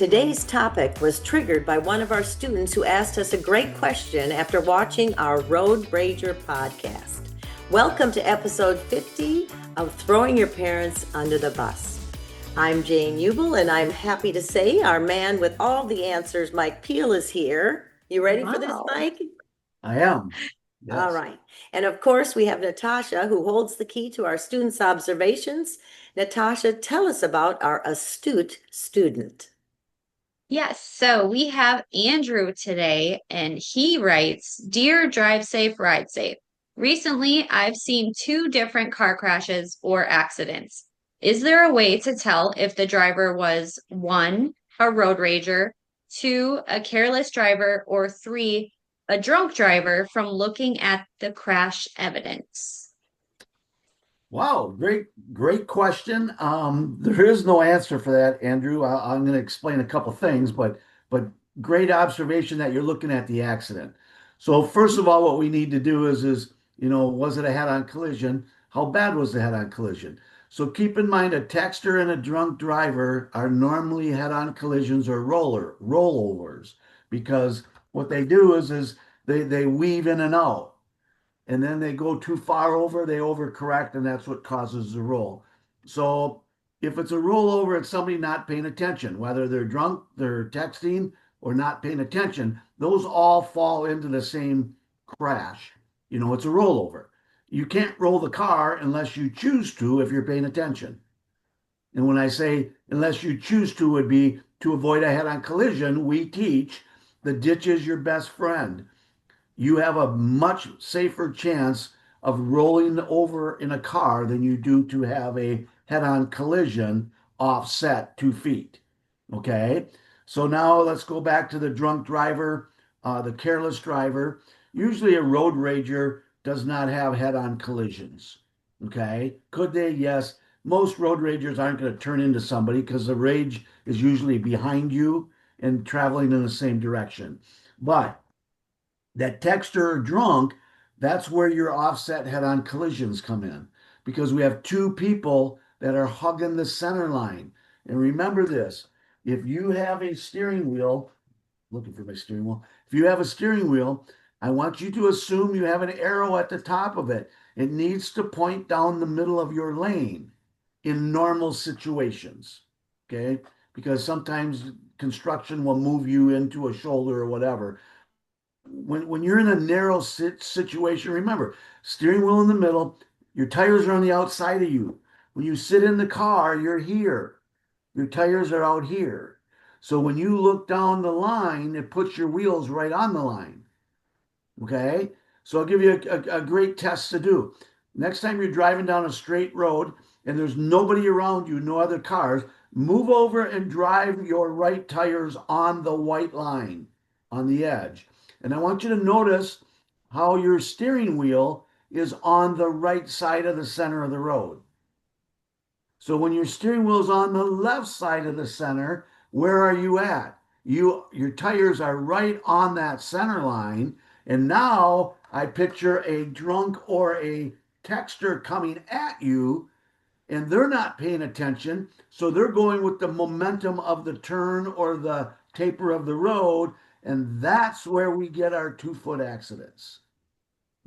Today's topic was triggered by one of our students who asked us a great question after watching our Road Rager podcast. Welcome to episode 50 of Throwing Your Parents Under the Bus. I'm Jane Ubel, and I'm happy to say our man with all the answers, Mike Pehl, is here. You ready for this, Mike? I am. Yes. All right. And of course, we have Natasha, who holds the key to our students' observations. Natasha, tell us about our astute student. Yes, so we have Andrew today, and he writes, Dear Drive Safe, Ride Safe. Recently, I've seen 2 different car crashes or accidents. Is there a way to tell if the driver was 1, a road rager, 2, a careless driver, or 3, a drunk driver from looking at the crash evidence? Wow, great question. There is no answer for that, Andrew. I'm going to explain a couple things, but great observation that you're looking at the accident. So first of all, what we need to do is was it a head-on collision? How bad was the head-on collision? So keep in mind, a texter and a drunk driver are normally head-on collisions or rollovers, because what they do is they weave in and out. And then they go too far over, they overcorrect, and that's what causes the roll. So if it's a rollover, it's somebody not paying attention, whether they're drunk, they're texting, or not paying attention. Those all fall into the same crash. It's a rollover. You can't roll the car unless you choose to if you're paying attention. And when I say unless you choose to, would be to avoid a head-on collision, we teach the ditch is your best friend. You have a much safer chance of rolling over in a car than you do to have a head-on collision offset 2 feet. Okay, so now let's go back to the drunk driver, the careless driver. Usually a road rager does not have head-on collisions. Okay, could they? Yes. Most road ragers aren't going to turn into somebody because the rage is usually behind you and traveling in the same direction. But that texter or drunk, that's where your offset head-on collisions come in, because we have 2 people that are hugging the center line. And remember this, if you have a steering wheel, looking for my steering wheel, if you have a steering wheel, I want you to assume you have an arrow at the top of it. It needs to point down the middle of your lane in normal situations, okay? Because sometimes construction will move you into a shoulder or whatever. When you're in a narrow situation, remember, steering wheel in the middle, your tires are on the outside of you. When you sit in the car, you're here. Your tires are out here. So when you look down the line, it puts your wheels right on the line. Okay? So I'll give you a great test to do. Next time you're driving down a straight road and there's nobody around you, no other cars, move over and drive your right tires on the white line, on the edge. And I want you to notice how your steering wheel is on the right side of the center of the road. So when your steering wheel is on the left side of the center, where are you at? Your tires are right on that center line. And now I picture a drunk or a texter coming at you, and they're not paying attention. So they're going with the momentum of the turn or the taper of the road. And that's where we get our 2-foot accidents.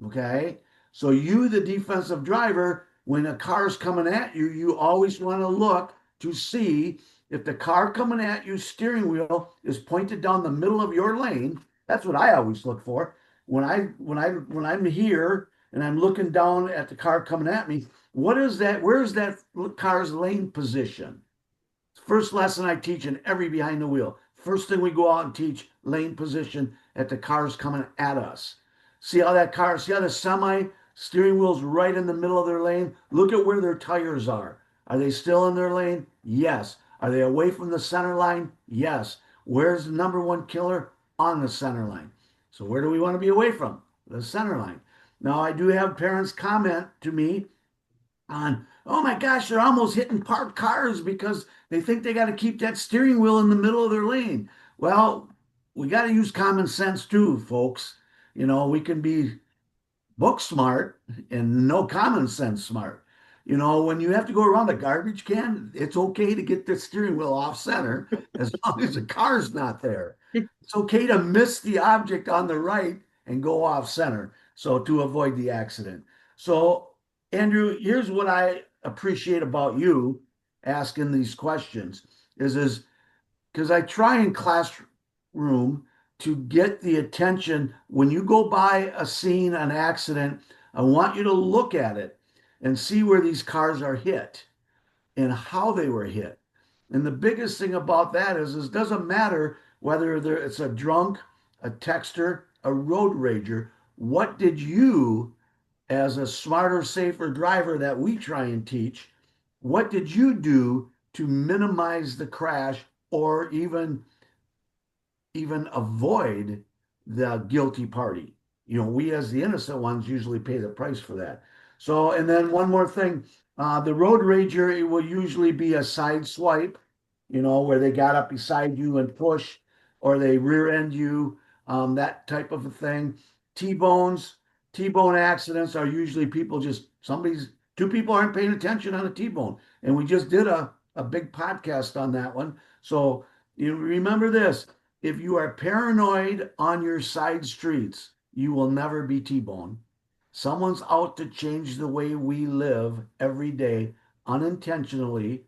Okay? So you, the defensive driver, when a car's coming at you, you always want to look to see if the car coming at you steering wheel is pointed down the middle of your lane. That's what I always look for. When I'm here and I'm looking down at the car coming at me, what is that? Where's that car's lane position? First lesson I teach in every behind the wheel. First thing we go out and teach lane position at the cars coming at us. See how the semi steering wheel's right in the middle of their lane? Look at where their tires are. Are they still in their lane? Yes. Are they away from the center line? Yes. Where's the number 1 killer? On the center line. So where do we want to be away from? The center line. Now, I do have parents comment to me on, oh my gosh, they're almost hitting parked cars because they think they got to keep that steering wheel in the middle of their lane. Well, we got to use common sense too, folks. We can be book smart and no common sense smart. You know, when you have to go around a garbage can, it's okay to get the steering wheel off center as long as the car's not there. It's okay to miss the object on the right and go off center. So to avoid the accident. So, Andrew, here's what I appreciate about you asking these questions is because I try in classroom to get the attention when you go by a scene, an accident. I want you to look at it and see where these cars are hit and how they were hit. And the biggest thing about that is it doesn't matter whether it's a drunk, a texter, a road rager. What did you, as a smarter, safer driver that we try and teach, what did you do to minimize the crash or even avoid the guilty party? You know, we as the innocent ones usually pay the price for that. So, and then one more thing, the road rager, it will usually be a side swipe, you know, where they got up beside you and push, or they rear end you, that type of a thing. T-bones, T-bone accidents are usually people just, two people aren't paying attention on a T-bone. And we just did a big podcast on that one. So you remember this, if you are paranoid on your side streets, you will never be T-boned. Someone's out to change the way we live every day unintentionally.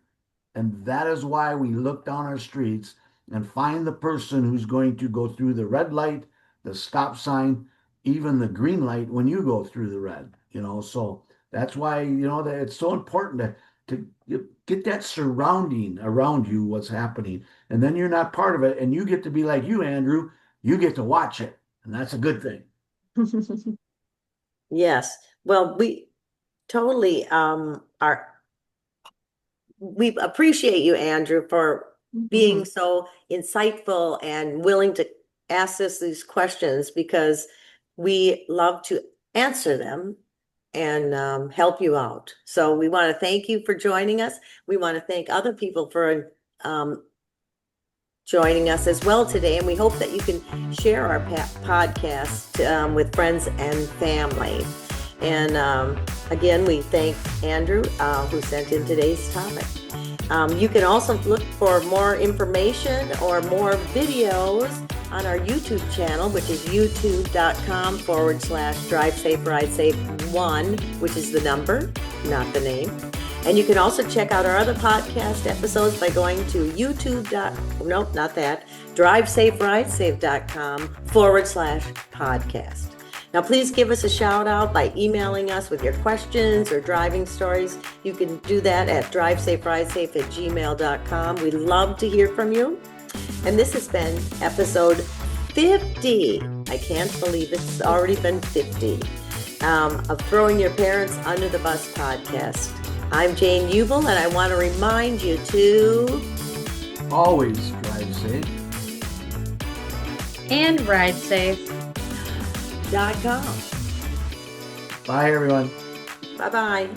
And that is why we look down our streets and find the person who's going to go through the red light, the stop sign, even the green light when you go through the red, you know. So that's why, you know, that it's so important to get that surrounding around you, what's happening. And then you're not part of it. And you get to be like you, Andrew, you get to watch it. And that's a good thing. Yes. Well, we totally we appreciate you, Andrew, for being so insightful and willing to ask us these questions, because we love to answer them and help you out. So we want to thank you for joining us. We want to thank other people for joining us as well today. And we hope that you can share our podcast with friends and family. And again, we thank Andrew, who sent in today's topic. You can also look for more information or more videos on our YouTube channel, which is youtube.com/Drive Safe Ride Safe 1, which is the number, not the name. And you can also check out our other podcast episodes by going to DriveSafeRideSafe.com/podcast. Now, please give us a shout out by emailing us with your questions or driving stories. You can do that at drivesaferidesafe@gmail.com. We love to hear from you. And this has been episode 50. I can't believe it's already been 50 of Throwing Your Parents Under the Bus podcast. I'm Jane Ubel, and I want to remind you to always drive safe and ride safe. .com. Bye, everyone. Bye-bye.